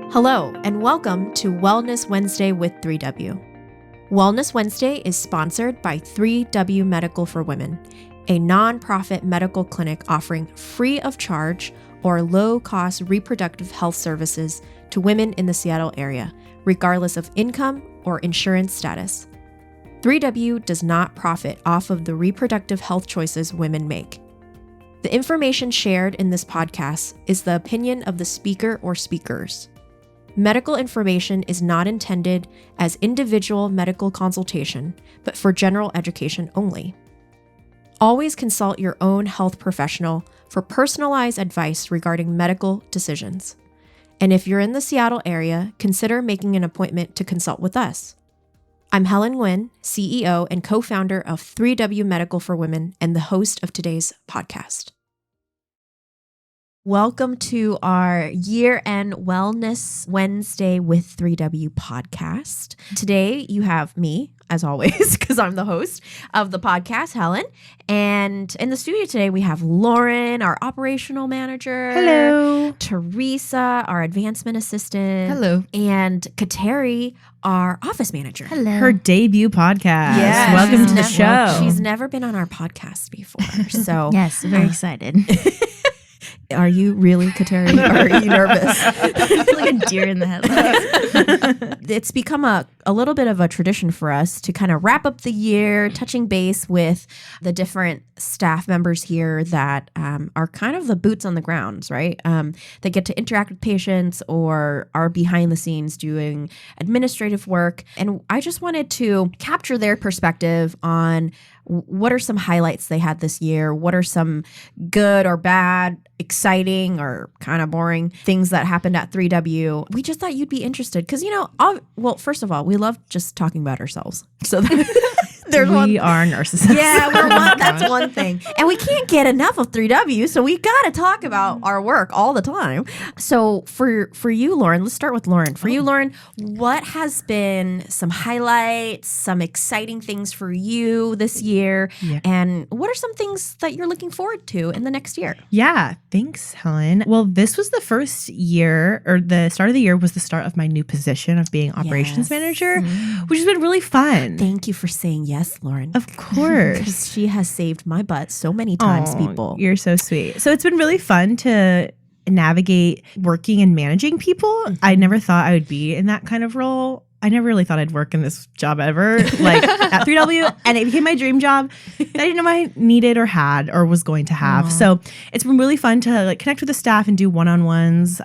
Hello, and welcome to Wellness Wednesday with 3W. Wellness Wednesday is sponsored by 3W Medical for Women, a nonprofit medical clinic offering free of charge or low-cost reproductive health services to women in the Seattle area, regardless of income or insurance status. 3W does not profit off of the reproductive health choices women make. The information shared in this podcast is the opinion of the speaker or speakers. Medical information is not intended as individual medical consultation, but for general education only. Always consult your own health professional for personalized advice regarding medical decisions. And if you're in the Seattle area, consider making an appointment to consult with us. I'm Helen Nguyen, CEO and co-founder of 3W Medical for Women and the host of today's podcast. Welcome to our year-end Wellness Wednesday with 3W podcast. Today you have me, as always, because I'm the host of the podcast, Helen. And in the studio today we have Lauren, our operational manager. Hello. Theresa, our advancement assistant. Hello. And Kateri, our office manager. Hello. Her debut podcast. Yes. Welcome to the show. She's never been on our podcast before. So yes, very excited. Are you really, Kateri? Or are you nervous? I feel like a deer in the headlights. It's become a little bit of a tradition for us to kind of wrap up the year, touching base with the different staff members here that are kind of the boots on the grounds, right? That get to interact with patients or are behind the scenes doing administrative work. And I just wanted to capture their perspective on what are some highlights they had this year? What are some good or bad, exciting or kind of boring things that happened at 3W? We just thought you'd be interested because, well, first of all, we love just talking about ourselves. So we are narcissists. Yeah, that's one thing. And we can't get enough of 3W, so we got to talk about our work all the time. So for you, Lauren, let's start with Lauren. For you, Lauren, what has been some highlights, some exciting things for you this year? Yeah. And what are some things that you're looking forward to in the next year? Yeah, thanks, Helen. Well, this was the first year, or the start of the year was the start of my new position of being operations manager, which has been really fun. Thank you for saying yes, Lauren. Of course. Because she has saved my butt so many times, people. You're so sweet. So it's been really fun to navigate working and managing people. Mm-hmm. I never thought I would be in that kind of role. I never really thought I'd work in this job ever, like at 3W, and it became my dream job that I didn't know I needed or had or was going to have. Aww. So it's been really fun to connect with the staff and do one-on-ones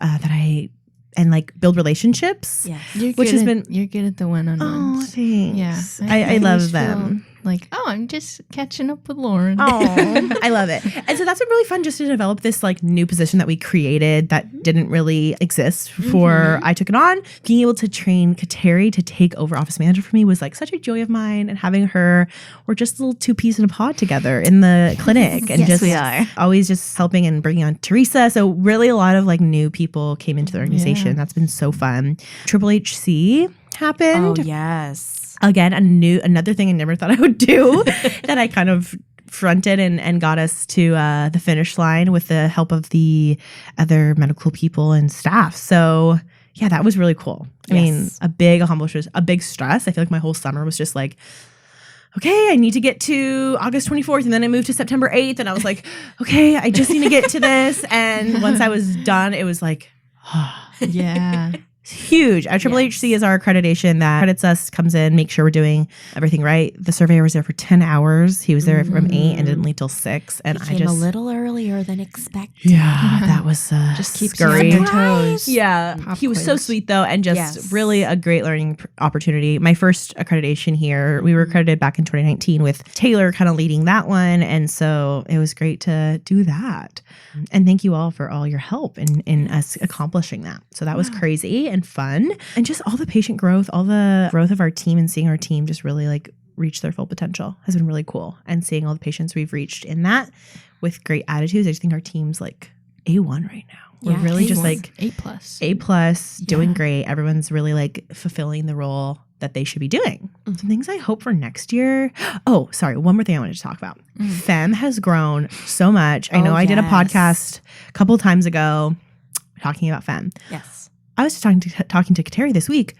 and build relationships. Yeah, you're good at the one-on-ones. Oh, thanks. Yeah, I love them. I'm just catching up with Lauren. Oh, I love it. And so that's been really fun just to develop this new position that we created that didn't really exist before I took it on. Being able to train Kateri to take over office manager for me was such a joy of mine, and having her, we're just a little two peas in a pod together in the clinic. And yes, we are. Always just helping and bringing on Theresa. So really a lot of new people came into the organization. Yeah. That's been so fun. Triple HC happened. Oh, yes. Again, another thing I never thought I would do that I kind of fronted and got us to the finish line with the help of the other medical people and staff. So yeah, that was really cool. I mean, a big accomplishment, a big stress. I feel like my whole summer was just okay, I need to get to August 24th. And then I moved to September 8th. And I was okay, I just need to get to this. And once I was done, it was yeah. It's huge. Our Triple HC is our accreditation that credits us, comes in, makes sure we're doing everything right. The surveyor was there for 10 hours. He was there from 8 and didn't leave till 6. And he came a little earlier than expected. Yeah, that was just keeps you on your toes. Yeah, he was so sweet though, and just really a great learning opportunity. My first accreditation here, we were accredited back in 2019 with Taylor kind of leading that one, and so it was great to do that. And thank you all for all your help in us accomplishing that. So that was crazy and fun, and just all the patient growth, all the growth of our team, and seeing our team just really reach their full potential has been really cool. And seeing all the patients we've reached in that with great attitudes, I just think our team's A1 right now. We're really just A+, doing great. Everyone's really fulfilling the role that they should be doing. Some things I hope for next year. Oh, sorry. One more thing I wanted to talk about. Femme has grown so much. I know I did a podcast a couple times ago talking about Femme. Yes. I was talking to Kateri this week.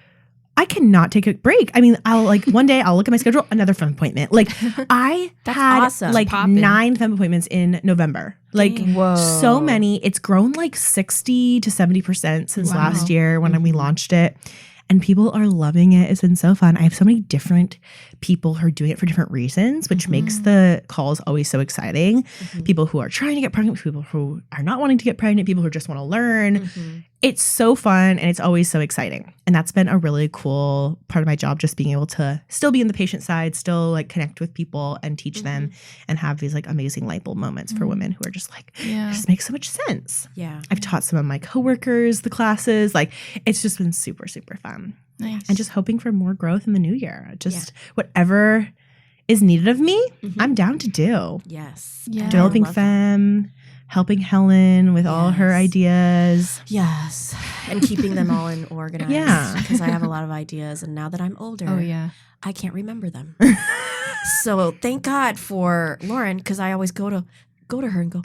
I cannot take a break. I mean, I'll like one day I'll look at my schedule, another FEM appointment. Like I had awesome. like 9 FEM appointments in November. Like Whoa. so many. It's grown like 60 to 70% since last year when we launched it. And people are loving it. It's been so fun. I have so many different people who are doing it for different reasons, which makes the calls always so exciting. People who are trying to get pregnant, people who are not wanting to get pregnant, people who just want to learn. It's so fun and it's always so exciting. And that's been a really cool part of my job, just being able to still be in the patient side, still like connect with people and teach them and have these like amazing light bulb moments for women who are just like, this makes so much sense. Yeah. I've taught some of my coworkers the classes. Like it's just been super, super fun. Nice. And just hoping for more growth in the new year. Just whatever is needed of me, I'm down to do. Yes. Yeah. Developing I love FEM, helping Helen with all her ideas. Yes. And keeping them all in organized. Yeah. Because I have a lot of ideas. And now that I'm older, I can't remember them. So thank God for Lauren, because I always go to her and go,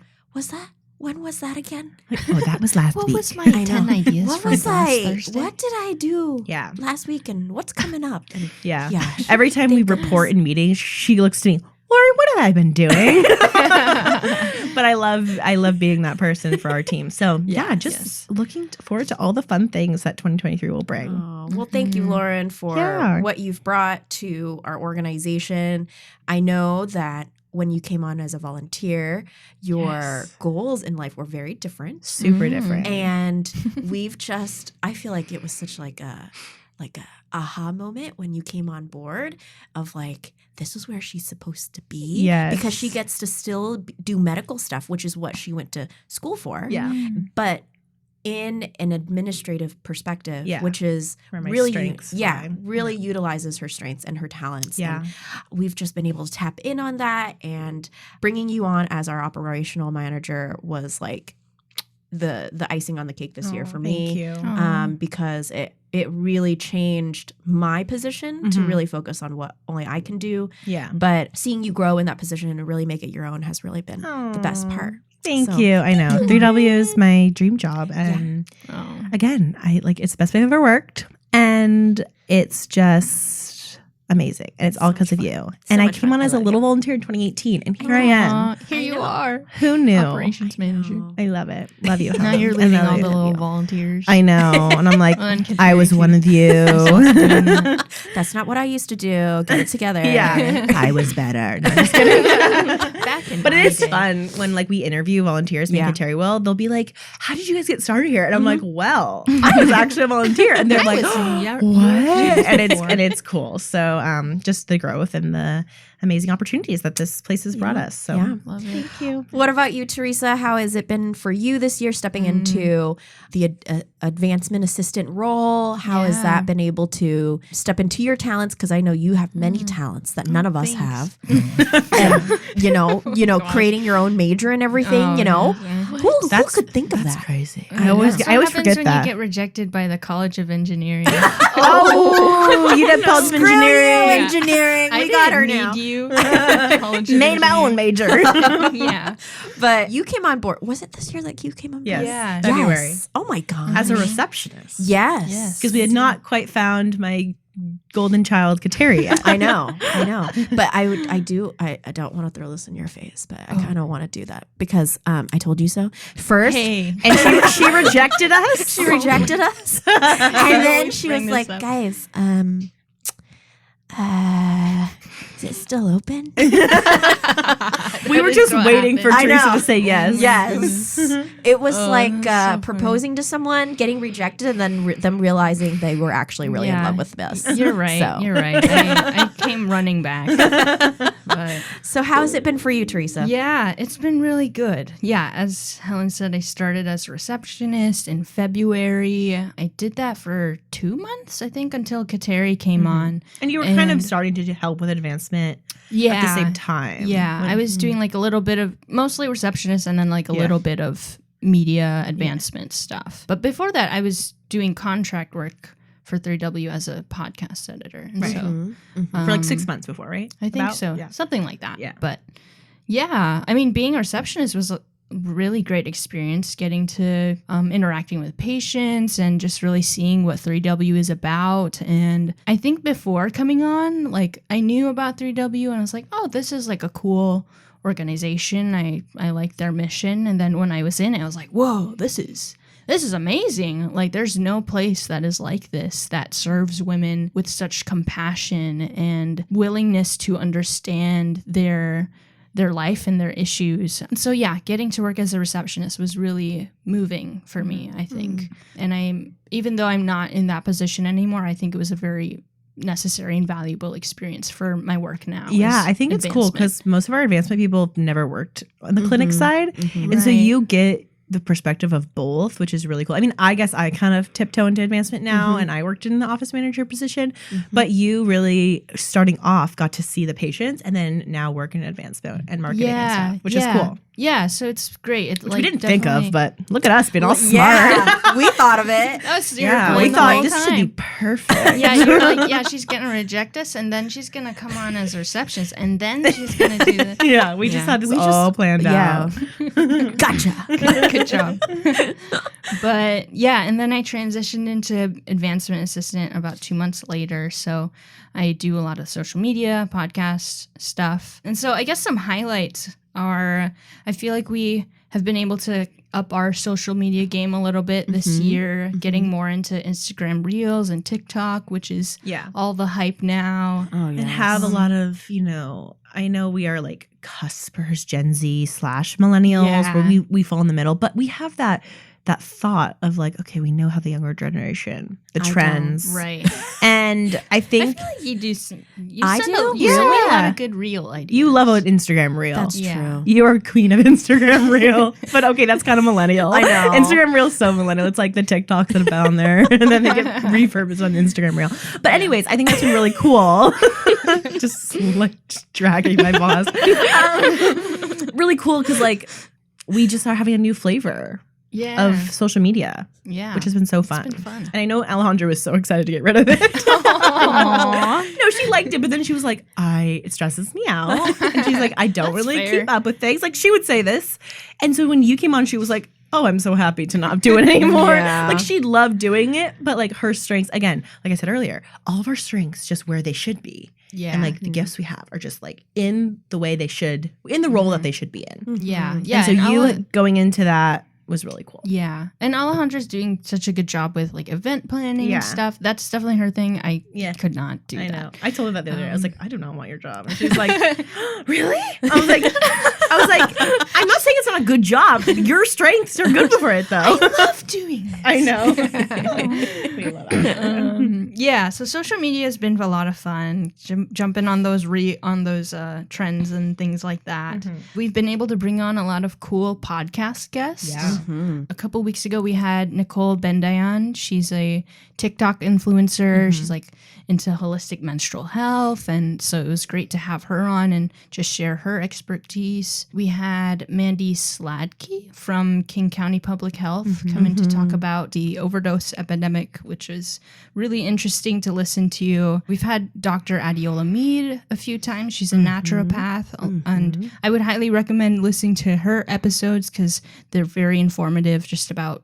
when was that again? Like, oh, that was last What week. was my 10 ideas What for was last I? Thursday? What did I do Yeah. last week and what's coming up? And Yeah. yeah. Every time we report in meetings, she looks to me, Lauren, what have I been doing? But I love being that person for our team. So just looking forward to all the fun things that 2023 will bring. Oh, well, thank you, Lauren, for what you've brought to our organization. I know that when you came on as a volunteer, your goals in life were very different. Super different. And I feel like it was such like a aha moment when you came on board of like, this is where she's supposed to be. Yes. Because she gets to still do medical stuff, which is what she went to school for. Yeah. But in an administrative perspective, which is Where my really, strengths really utilizes her strengths and her talents. Yeah. And we've just been able to tap in on that, and bringing you on as our operational manager was like the icing on the cake this year for me. Thank you. Because it really changed my position to really focus on what only I can do. Yeah. But seeing you grow in that position and really make it your own has really been the best part. Thank you. I know 3W is my dream job, and again, I like it's the best way I've ever worked, and it's just amazing, and it's all because of you. And I came on as a little volunteer in 2018, and here I am. Here you are. Who knew? Operations manager. I love it. Love you. Now you're leading all the little volunteers. I know, and I'm like, I was one of you. That's not what I used to do. Get it together. Yeah, I was better. No, I'm just kidding. But it is day. fun when like we interview volunteers, me and Kateri will. They'll be like, "How did you guys get started here?" And I'm like, "Well, I was actually a volunteer." And they're like, "What?" And it's cool. So just the growth and the amazing opportunities that this place has brought us. So Love it. thank you. What about you, Theresa? How has it been for you this year stepping into the advancement assistant role? How has that been able to step into your talents? Because I know you have many talents that none of us have. And, you know, creating your own major and everything, Who could think of that? Crazy. I always forget forget when that. you get rejected by the College of Engineering. You did College of Engineering. Engineering. I We got her didn't now. need you. College of Made my own major. Yeah. But you came on board. Was it this year that you came on board? Yes. Yeah. February. Yes. Oh my God. As a receptionist. Yes. Because we had not quite found my golden child, Kateri, yet. I know. But I don't want to throw this in your face, but I kind of want to do that because I told you so first. Hey. And she rejected us. She rejected us. And then she was Bring like, this up. guys, is it still open? We were just waiting for I Theresa know. to say yes. Yes. It was like that's so proposing to someone, getting rejected, and then them realizing they were actually really in Yeah. love with us. You're right. So. You're right. I came running back. But So how has it been for you, Theresa? yeah, it's been really good. Yeah, as Helen said, I started as a receptionist in February. I did that for 2 months, I think, until Kateri came on. And you were kind of starting to help with advancement at the same time. Yeah, I was doing like a little bit of mostly receptionist and then like a little bit of media advancement stuff. But before that, I was doing contract work for 3W as a podcast editor. And so, For like 6 months before, right? I think so. Yeah. Something like that. Yeah. But yeah, I mean, being a receptionist was really great experience getting to interacting with patients and just really seeing what 3W is about. And I think before coming on, like I knew about 3W and I was like, oh, this is like a cool organization. I like their mission. And then when I was in it, I was like, whoa, this is amazing. Like there's no place that is like this, that serves women with such compassion and willingness to understand their life and their issues. And so yeah, getting to work as a receptionist was really moving for me, I think. And even though I'm not in that position anymore, I think it was a very necessary and valuable experience for my work now. Yeah, I think it's cool because most of our advancement people have never worked on the clinic side. And so you get the perspective of both, which is really cool. I mean, I guess I kind of tiptoe into advancement now and I worked in the office manager position, but you really starting off got to see the patients and then now work in advancement and marketing and stuff, which is cool. Yeah, so it's great. Which we didn't think of, but look at us being all smart. Yeah, we thought of it. We thought this should be perfect. Yeah, you're like, yeah, she's going to reject us, and then she's going to come on as a receptionist, and then she's going to do this. Yeah, we just had this all planned out. Gotcha. Good job. But yeah, and then I transitioned into advancement assistant about 2 months later, so I do a lot of social media, podcast stuff. And so I guess some highlights are, I feel like we have been able to up our social media game a little bit this year, getting more into Instagram Reels and TikTok, which is all the hype now. Oh, yes. And have a lot of, I know we are like cuspers, Gen Z / millennials, where we fall in the middle, but we have that thought of like, okay, we know how the younger generation, the trends. Right. And I think I feel like you do. You send Yeah. a lot of good reel ideas. you love an Instagram reel. That's true. You're a queen of Instagram reel. But okay, that's kind of millennial. I know. Instagram reel's so millennial. It's like the TikToks that have been on there and then they get repurposed on Instagram reel. But anyways, I think that's been really cool. just dragging my boss. Really cool because like we just are having a new flavor of social media, which has been so fun. It's been fun. And I know Alejandra was so excited to get rid of it. No, she liked it, but then she was like, it stresses me out. And she's like, I don't really keep up with things. Like she would say this. And so when you came on, she was like, oh, I'm so happy to not do it anymore. Like she loved doing it, but like her strengths, again, like I said earlier, all of our strengths just where they should be. Yeah. And like the gifts we have are just like in the way they should, in the role that they should be in. Yeah. Yeah. And so you going into that was really cool. Yeah. And Alejandra's doing such a good job with like event planning and stuff. That's definitely her thing. I could not do that. I know. I told her that the other day. I was like, I do not want your job. And she's like, really? I was like, I'm not saying it's not a good job. Your strengths are good for it though. I love doing this. I know. We love it. Yeah. So social media has been a lot of fun. Jumping on those trends and things like that. We've been able to bring on a lot of cool podcast guests. Yeah. A couple weeks ago, we had Nicole Bendayan. She's a TikTok influencer. She's like into holistic menstrual health. And so it was great to have her on and just share her expertise. We had Mandy Sladkey from King County Public Health come in to talk about the overdose epidemic, which was really interesting to listen to. We've had Dr. Adiola Mead a few times. She's a naturopath. And I would highly recommend listening to her episodes because they're very informative just about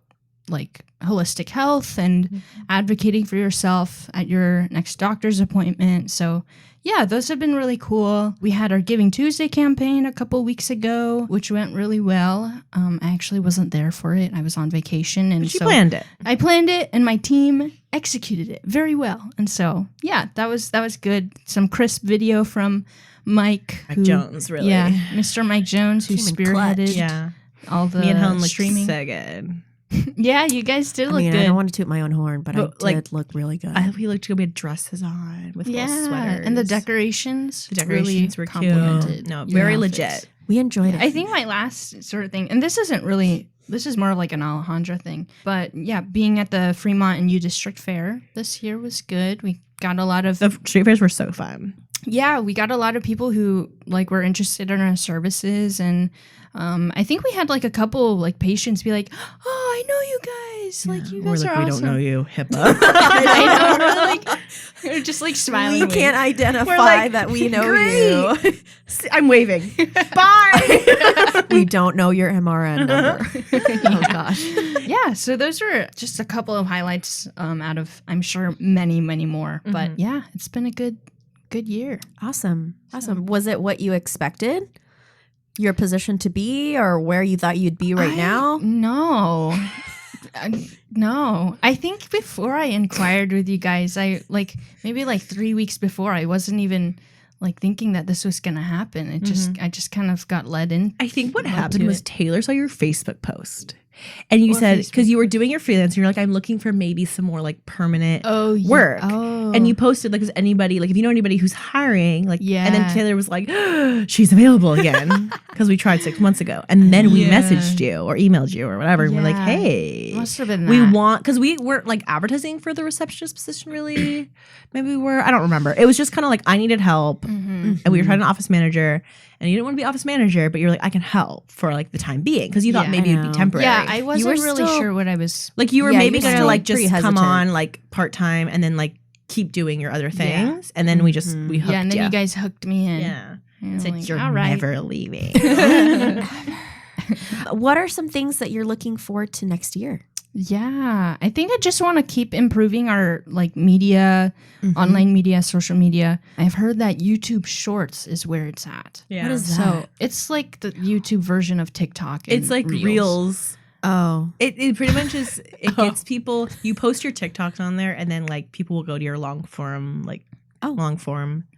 like holistic health and advocating for yourself at your next doctor's appointment. So yeah, those have been really cool. We had our Giving Tuesday campaign a couple weeks ago, which went really well. I actually wasn't there for it. I was on vacation. And she planned it. I planned it and my team executed it very well. And so yeah, that was good. Some crisp video from Mike Jones, really. Yeah, Mr. Mike Jones, who spearheaded all the Me and Helen streaming. So good. Yeah, you guys did look good. I don't want to toot my own horn, but I did look really good. We looked good. We had dresses on with little sweaters. And the decorations. The decorations really were cute. No, very legit. We enjoyed it. I think my last sort of thing, and this is more of like an Alejandra thing, but yeah, being at the Fremont and U District Fair this year was good. We got a lot of... The street fairs were so fun. Yeah, we got a lot of people who like were interested in our services, and I think we had like a couple like patients be like, "Oh, I know you guys. Like, you Or guys like, are we awesome. don't know you, HIPAA. I know. Like, you're just like smiling. We can't identify like, that we know great. you. I'm waving. Bye. We don't know your MRN number. Oh gosh. Yeah, so those were just a couple of highlights out of, I'm sure, many, many more. But yeah, it's been a good year. Awesome. Was it what you expected your position to be, or where you thought you'd be right now? No. No. I think before I inquired with you guys, maybe 3 weeks before, I wasn't even like thinking that this was going to happen. I just kind of got led in. I think what happened was Taylor saw your Facebook post. And you said, because you were doing your freelance, and you're like, I'm looking for maybe some more like permanent work. Oh. And you posted, like, is anybody, like, if you know anybody who's hiring, like, Yeah. And then Taylor was like, she's available again. Because we tried 6 months ago. And then we messaged you or emailed you or whatever. And we're like, hey. Must have been we that. want, because we weren't like advertising for the receptionist position really. Maybe we were. I don't remember. It was just kind of like, I needed help. And we were trying an office manager. And you didn't want to be office manager, but you're like, I can help for like the time being. Because you thought maybe it'd be temporary. Yeah, I wasn't really sure what I was. Like you were Yeah, maybe you were going to still like just pretty come hesitant. on like part-time and then like keep doing your other things. And then we hooked Yeah, and then you. you guys hooked me in. Yeah. And Said like, you're all right. never leaving. What are some things that you're looking forward to next year? Yeah, I think I just want to keep improving our like media, online media, social media. I've heard that YouTube Shorts is where it's at. Yeah. What is So that? it's like the YouTube version of TikTok. And It's like reels. Oh. It pretty much is, it gets people, you post your TikToks on there and then like people will go to your long form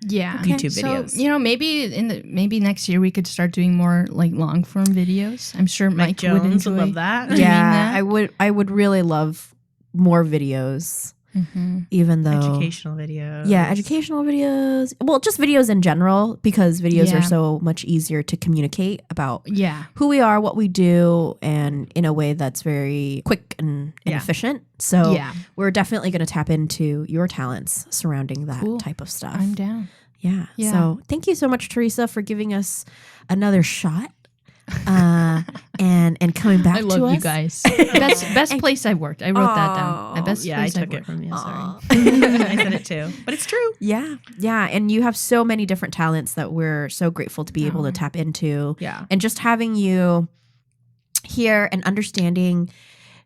Yeah, YouTube So, videos. maybe next year we could start doing more like long form videos. I'm sure Mike would Jones enjoy. would love that. doing Yeah, that. I would really love more videos, even though Educational videos. Yeah, educational videos. Well, just videos in general, because videos Yeah. are so much easier to communicate about Yeah, who we are, what we do, and in a way that's very quick and efficient. So Yeah. we're definitely going to tap into your talents surrounding that type of stuff. I'm down. Yeah. Yeah. So thank you so much, Theresa, for giving us another shot and coming back to us. I love you guys. best place I've worked. I wrote that down. The best Yeah, I place took I've it worked. from you. Sorry. I said it too. But it's true. Yeah. Yeah. And you have so many different talents that we're so grateful to be able to tap into. Yeah. And just having you here and understanding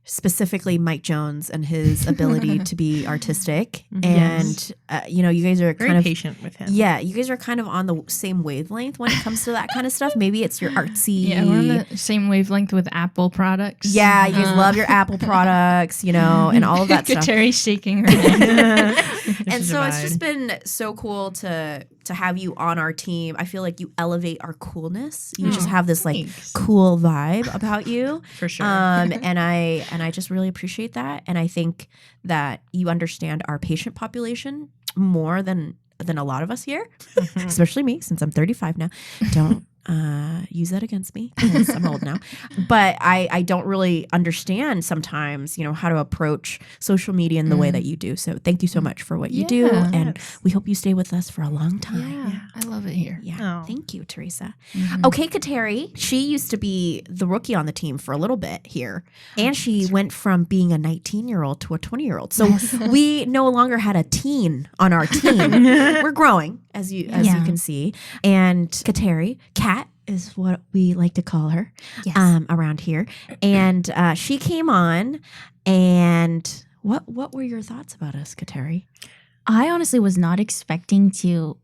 specifically Mike Jones and his ability to be artistic. And, you guys are Very kind of patient with him. Yeah, you guys are kind of on the same wavelength when it comes to that kind of stuff. Maybe it's your artsy. Yeah, we're on the same wavelength with Apple products. Yeah, you guys love your Apple products, and all of that stuff. Kateri shaking her head. And so it's just been so cool to have you on our team. I feel like you elevate our coolness. You just have this like cool vibe about you. For sure. And I just really appreciate that. And I think that you understand our patient population more than a lot of us here, especially me, since I'm 35 now. Don't use that against me, 'cause I'm old now. But I don't really understand sometimes, how to approach social media in the way that you do. So thank you so much for what you do. Yeah. And we hope you stay with us for a long time. Yeah, I love it here. Yeah. Thank you, Theresa. Okay, Kateri. She used to be the rookie on the team for a little bit here. And she went from being a 19-year-old to a 20-year-old. So we no longer had a teen on our team. We're growing, as you can see. And Kateri, Kat is what we like to call her around here. And she came on, and what were your thoughts about us, Kateri? I honestly was not expecting to,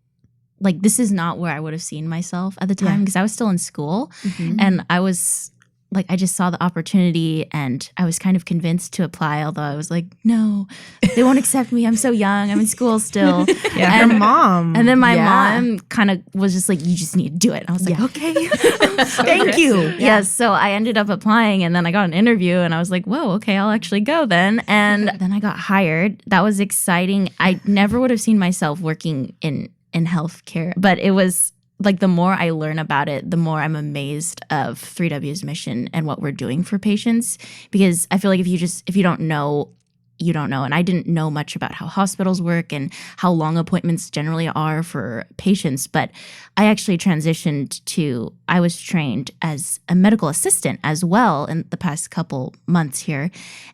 like, this is not where I would have seen myself at the time because I was still in school and I was like, I just saw the opportunity and I was kind of convinced to apply, although I was like, no, they won't accept me. I'm so young. I'm in school still. Yeah, her mom. And then my mom kind of was just like, you just need to do it. And I was like, okay. Thank you. Yes. So I ended up applying and then I got an interview and I was like, whoa, okay, I'll actually go then. And then I got hired. That was exciting. I never would have seen myself working in healthcare, but it was like the more I learn about it, the more I'm amazed of 3W's mission and what we're doing for patients. Because I feel like if you don't know you don't know. And I didn't know much about how hospitals work and how long appointments generally are for patients. But I actually transitioned I was trained as a medical assistant as well in the past couple months here.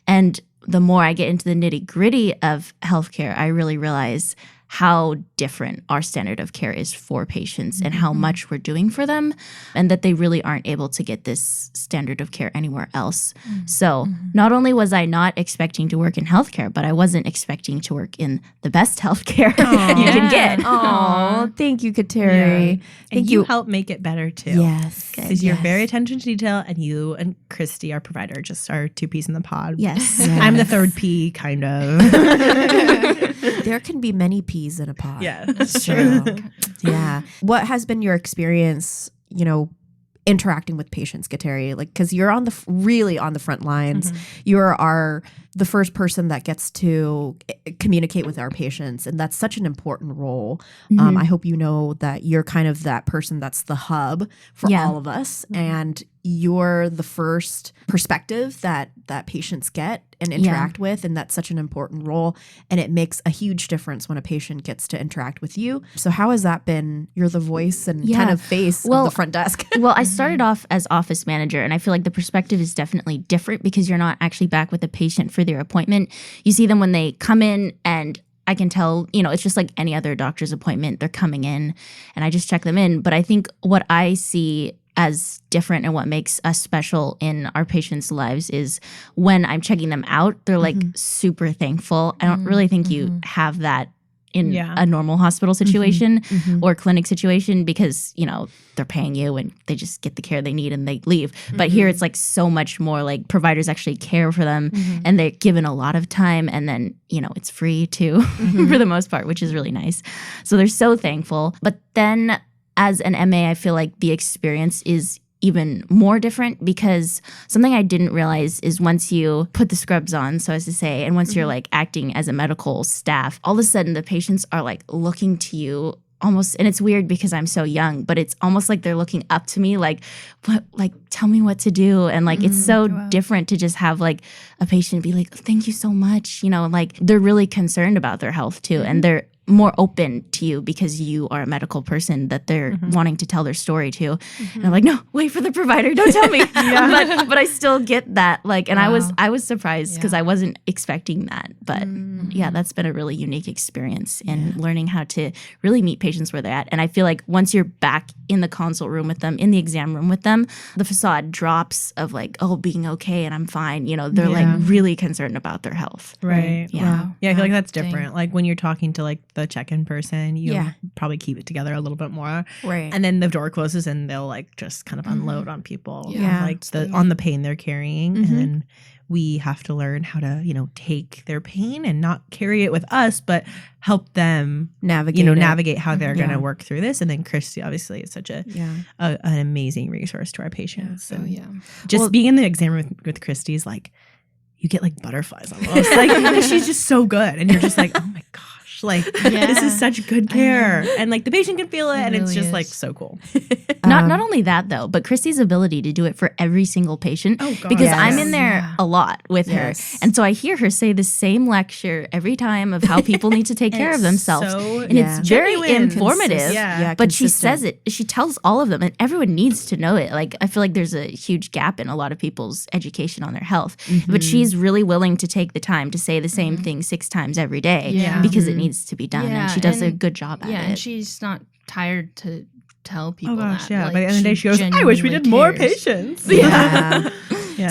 And the more I get into the nitty-gritty of healthcare, I really realize how different our standard of care is for patients and how much we're doing for them, and that they really aren't able to get this standard of care anywhere else. So not only was I not expecting to work in healthcare, but I wasn't expecting to work in the best healthcare you can get. Oh, thank you, Kateri. Yeah. Thank And you help make it better too. Yes. Because you're very attention to detail, and you and Christy, our provider, just are two peas in the pod. Yes. I'm the third pea, kind of. There can be many peas in a pod. Yeah, that's true. Yeah. What has been your experience, interacting with patients, Kateri? Like, because you're really on the front lines. You're the first person that gets to communicate with our patients, and that's such an important role. I hope you know that you're kind of that person that's the hub for all of us, and you're the first perspective that patients get and interact with, and that's such an important role, and it makes a huge difference when a patient gets to interact with you. So how has that been? You're the voice and kind of face of the front desk. Well, I started off as office manager, and I feel like the perspective is definitely different because you're not actually back with the patient for their appointment. You see them when they come in, and I can tell, it's just like any other doctor's appointment. They're coming in and I just check them in. But I think what I see as different and what makes us special in our patients' lives is when I'm checking them out, they're like super thankful. I don't really think you have that in a normal hospital situation or clinic situation because, they're paying you and they just get the care they need and they leave. But here it's like so much more like providers actually care for them and they're given a lot of time, and then, it's free too for the most part, which is really nice. So they're so thankful. But then as an MA, I feel like the experience is even more different because something I didn't realize is once you put the scrubs on, so as to say, and once you're like acting as a medical staff, all of a sudden the patients are like looking to you almost, and it's weird because I'm so young, but it's almost like they're looking up to me like, what, like, tell me what to do. And like, it's so different to just have like a patient be like, thank you so much. Like they're really concerned about their health too. And they're more open to you because you are a medical person that they're wanting to tell their story to. And I'm like, no, wait for the provider. Don't tell me. But I still get that. Like, and I was surprised because I wasn't expecting that. But that's been a really unique experience in learning how to really meet patients where they're at. And I feel like once you're back in the consult room with them, in the exam room with them, the facade drops of like, oh, being okay and I'm fine. They're like really concerned about their health. Right. Yeah. Yeah, I feel like that's different. Like when you're talking to like the check-in person, you probably keep it together a little bit more. Right. And then the door closes and they'll like just kind of unload on people. Yeah. Like on the pain they're carrying. And then we have to learn how to, take their pain and not carry it with us, but help them navigate how they're going to work through this. And then Christy obviously is such an amazing resource to our patients. Just being in the exam room with Christy is like, you get like butterflies almost. Like she's just so good. And you're just like, oh my gosh. Like this is such good care. And like the patient can feel it and really it's just like so cool. Not only that though, but Christy's ability to do it for every single patient. Oh, God. Because I'm in there a lot with her. And so I hear her say the same lecture every time of how people need to take care of themselves. And it's very informative. But she says it. She tells all of them and everyone needs to know it. Like I feel like there's a huge gap in a lot of people's education on their health. But she's really willing to take the time to say the same thing 6 times every day because it needs to be done. And she does a good job at it. And she's not tired to tell people that. Yeah. Like, by the end of the day, she goes, I wish we did more patients.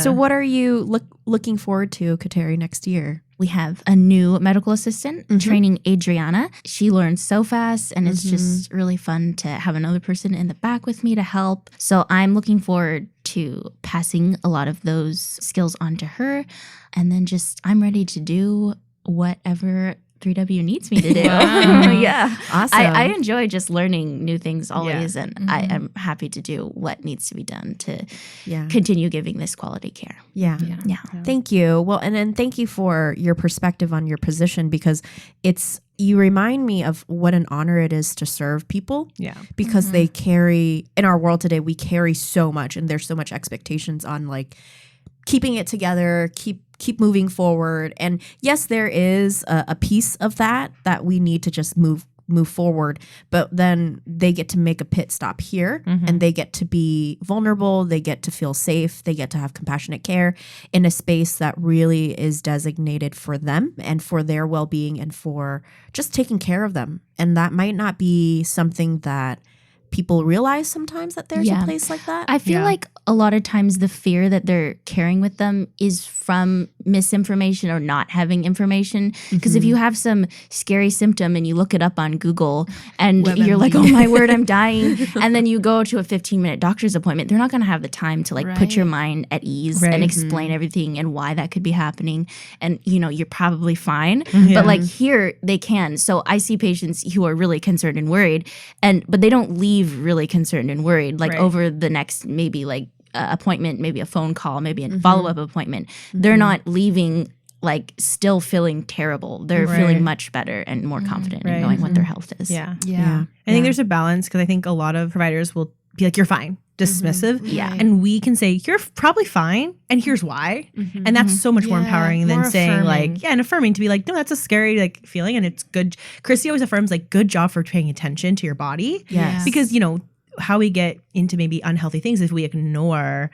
So what are you looking forward to, Kateri, next year? We have a new medical assistant training Adriana. She learns so fast and it's just really fun to have another person in the back with me to help. So I'm looking forward to passing a lot of those skills on to her. And then I'm ready to do whatever 3W needs me to do. Awesome. I enjoy just learning new things always, and I am happy to do what needs to be done to continue giving this quality care. Yeah. Thank you. Well, and then thank you for your perspective on your position because you remind me of what an honor it is to serve people. Yeah. Because they carry, in our world today, we carry so much and there's so much expectations on like keeping it together, keep moving forward. And yes, there is a piece of that we need to just move forward, but then they get to make a pit stop here and they get to be vulnerable, they get to feel safe, they get to have compassionate care in a space that really is designated for them and for their well-being and for just taking care of them. And that might not be something that people realize sometimes, that there's a place like that. I feel like a lot of times the fear that they're carrying with them is from misinformation or not having information. Because if you have some scary symptom and you look it up on Google and you're like, oh my word, I'm dying. And then you go to a 15-minute doctor's appointment, they're not going to have the time to like put your mind at ease and explain everything and why that could be happening. And, you know, you're probably fine. But like here they can. So I see patients who are really concerned and worried, but they don't leave really concerned and worried like over the next maybe like appointment, maybe a phone call, maybe a follow-up appointment. They're not leaving like still feeling terrible. They're feeling much better and more confident in knowing what their health is. I think there's a balance, because I think a lot of providers will be like, you're fine, dismissive. And we can say, you're probably fine, and here's why. And that's so much more empowering than saying like, and affirming, to be like, no, that's a scary like feeling, and it's good. Christy always affirms like, good job for paying attention to your body. Because, you know, how we get into maybe unhealthy things if we ignore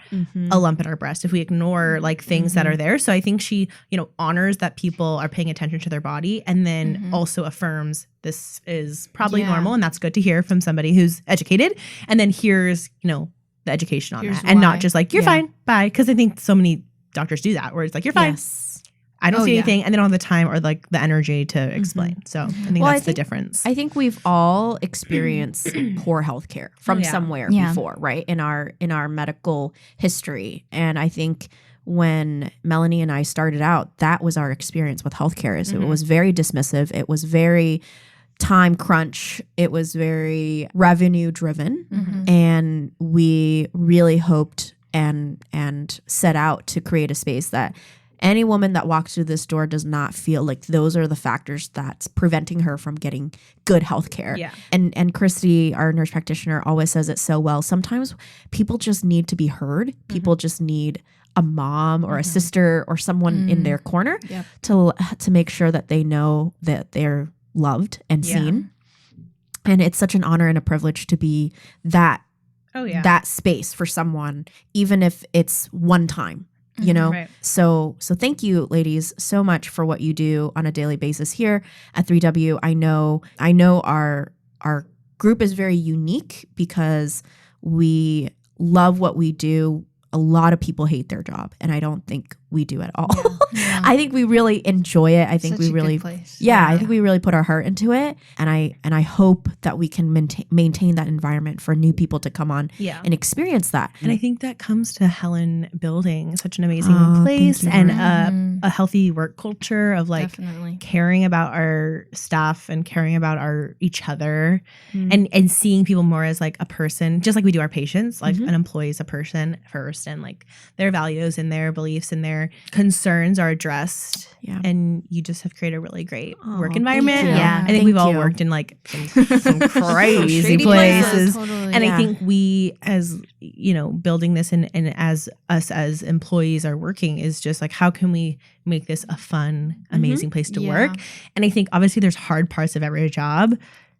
a lump in our breast, if we ignore like things that are there. So I think she, you know, honors that people are paying attention to their body, and then also affirms this is probably normal, and that's good to hear from somebody who's educated. And then here's, you know, the education on that, and not just like, you're fine, bye. Because I think so many doctors do that, where it's like, you're fine. I don't see anything, and they don't have the time or like the energy to explain. So I think that's the difference. I think we've all experienced poor healthcare from somewhere before, right? In our medical history. And I think when Melanie and I started out, that was our experience with healthcare. Is it was very dismissive. It was very time crunch. It was very revenue driven. And we really hoped and set out to create a space that any woman that walks through this door does not feel like those are the factors that's preventing her from getting good health care. And Christy, our nurse practitioner, always says it so well. Sometimes people just need to be heard. People just need a mom or a sister or someone in their corner to make sure that they know that they're loved and seen. And it's such an honor and a privilege to be that that space for someone, even if it's one time. You know, so thank you, ladies, so much for what you do on a daily basis here at 3W. I know our group is very unique because we love what we do. A lot of people hate their job, and I don't think we do at all. I think we really enjoy it. I think Such we really, good place. I think we really put our heart into it, and I hope that we can maintain that environment for new people to come on and experience that. And I think that comes to Helen building such an amazing place and a healthy work culture of like caring about our staff and caring about each other and seeing people more as like a person, just like we do our patients. Like an employee is a person first, and like their values and their beliefs and their concerns are addressed. And you just have created a really great work environment. I think we've all worked in like some crazy places. And I think we, as you know, building this and as us as employees are working, is just like, how can we make this a fun, amazing place to work? And I think obviously there's hard parts of every job,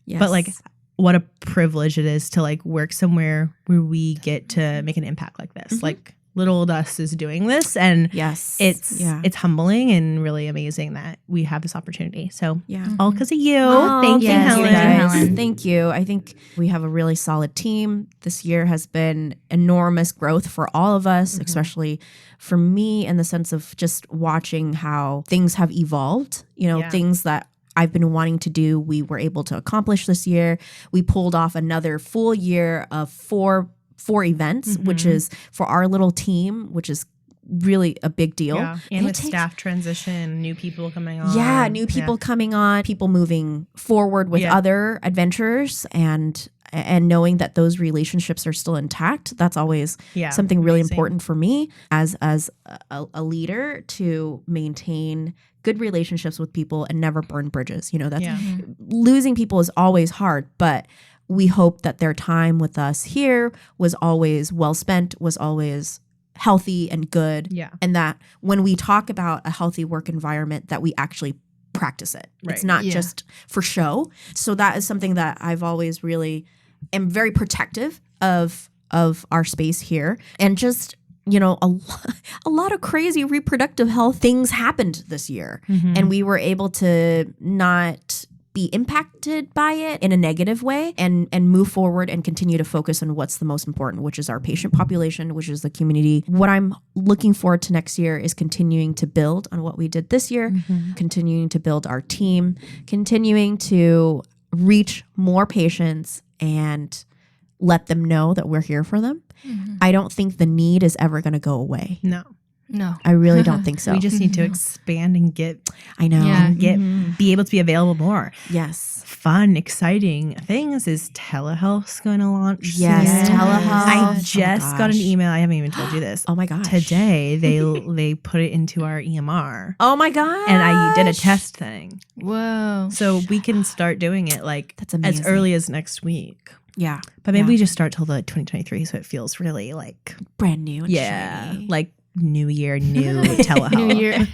but like, what a privilege it is to like work somewhere where we get to make an impact like this. Like little old us is doing this, and it's humbling and really amazing that we have this opportunity. So all because of you. Thank you, Helen. Thank you. I think we have a really solid team. This year has been enormous growth for all of us, especially for me, in the sense of just watching how things have evolved, you know, things that I've been wanting to do, we were able to accomplish this year. We pulled off another full year of four events, which is for our little team, which is really a big deal. And with staff transition, new people coming on. New people coming on, people moving forward with other adventures, and knowing that those relationships are still intact. That's always something really important for me as a leader, to maintain good relationships with people and never burn bridges. You know, that's losing people is always hard, but we hope that their time with us here was always well spent, was always healthy and good. Yeah. And that when we talk about a healthy work environment, that we actually practice it. Right. It's not just for show. So that is something that I've always really am very protective of our space here. And just, you know, a lot of crazy reproductive health things happened this year. And we were able to not be impacted by it in a negative way and move forward and continue to focus on what's the most important, which is our patient population, which is the community. What I'm looking forward to next year is continuing to build on what we did this year, continuing to build our team, continuing to reach more patients and let them know that we're here for them. I don't think the need is ever going to go away. No. I really don't think so. We just need to expand and get, I know. and be able to be available more. Yes. Fun, exciting things. Is telehealth's going to launch Yes, soon? telehealth. I just got an gosh. email. I haven't even told you this. Oh my gosh. Today they put it into our EMR. Oh my gosh. And I did a test thing. Whoa. So we can start doing it like That's amazing. as early as next week. Yeah. But maybe Yeah. we just start till the 2023 so it feels really like Brand new and shiny. like new year, new telehealth. New year.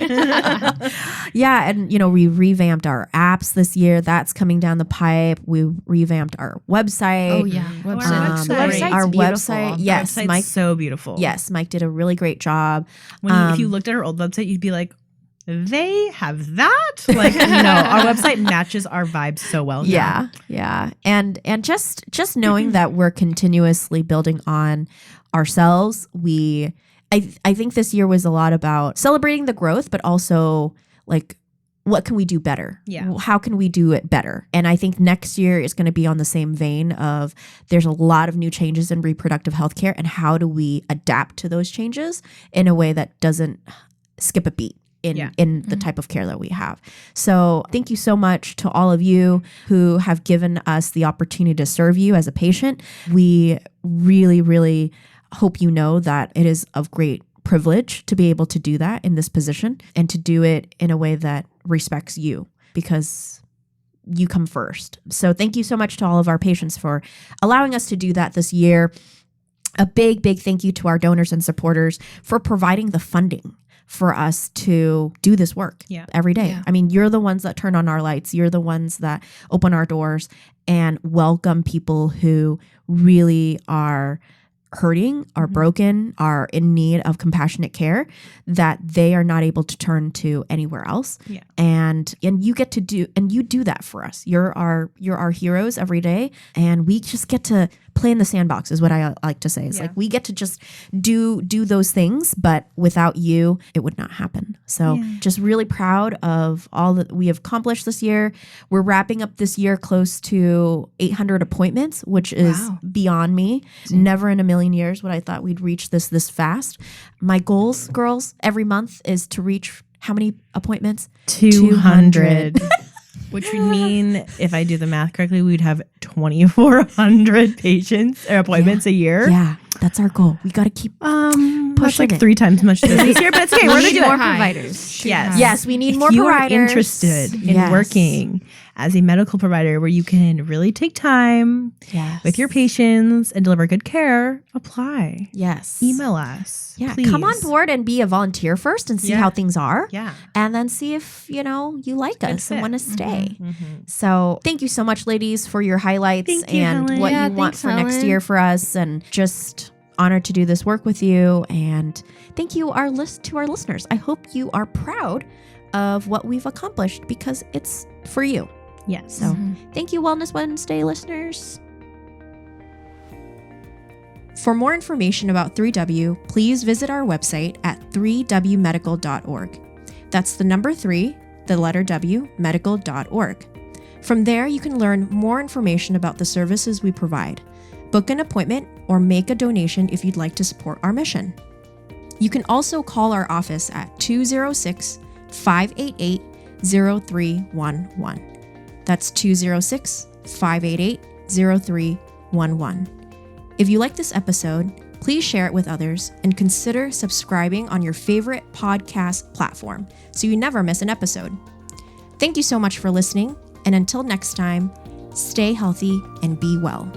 Yeah, and you know, we revamped our apps this year. That's coming down the pipe. We revamped our website. Oh yeah. Our Website. website. Our beautiful. website. Yes, Website's Mike. so beautiful. Yes, Mike did a really great job. If you looked at our old website, you'd be like, they have that? Like, no, our website matches our vibe so well. Yeah, yeah, and just knowing that we're continuously building on ourselves. I think this year was a lot about celebrating the growth, but also like, what can we do better? Yeah. How can we do it better? And I think next year is going to be on the same vein of there's a lot of new changes in reproductive health care, and how do we adapt to those changes in a way that doesn't skip a beat in the type of care that we have. So thank you so much to all of you who have given us the opportunity to serve you as a patient. We really, really hope you know that it is of great privilege to be able to do that in this position and to do it in a way that respects you, because you come first. So thank you so much to all of our patients for allowing us to do that this year. A big, big thank you to our donors and supporters for providing the funding for us to do this work every day. Yeah. I mean, you're the ones that turn on our lights. You're the ones that open our doors and welcome people who really are hurting, are broken, are in need of compassionate care that they are not able to turn to anywhere else. Yeah. And you get to do, and you do that for us. You're our heroes every day, and we just get to play in the sandbox is what I like to say. It's like we get to just do those things, but without you, it would not happen. So just really proud of all that we have accomplished this year. We're wrapping up this year close to 800 appointments, which is beyond me. Never in a million years would I thought we'd reach this fast. My goals, girls, every month is to reach how many appointments? 200. Which would mean, if I do the math correctly, we'd have 2,400 patients or appointments a year. Yeah, that's our goal. We got to keep That's pushing like it. 3 times much this year, but it's okay. We're going to do more it. providers. Yes. Yes, we need more If you are providers. interested in working as a medical provider where you can really take time with your patients and deliver good care, apply. Yes. Email us. Yeah, please. come on board and be a volunteer first and see how things are. Yeah. And then see if, you like us fit. and want to stay. So thank you so much, ladies, for your highlights Thank you, and Helen. what Yeah, you want thanks, for next Helen. year for us. And just honored to do this work with you. And thank you to our listeners. I hope you are proud of what we've accomplished because it's for you. Yes. So thank you, Wellness Wednesday listeners. For more information about 3W, please visit our website at 3wmedical.org. That's the number 3, the letter W, medical.org. From there, you can learn more information about the services we provide, book an appointment, or make a donation if you'd like to support our mission. You can also call our office at 206-588-0311. That's 206-588-0311. If you like this episode, please share it with others and consider subscribing on your favorite podcast platform so you never miss an episode. Thank you so much for listening, and until next time, stay healthy and be well.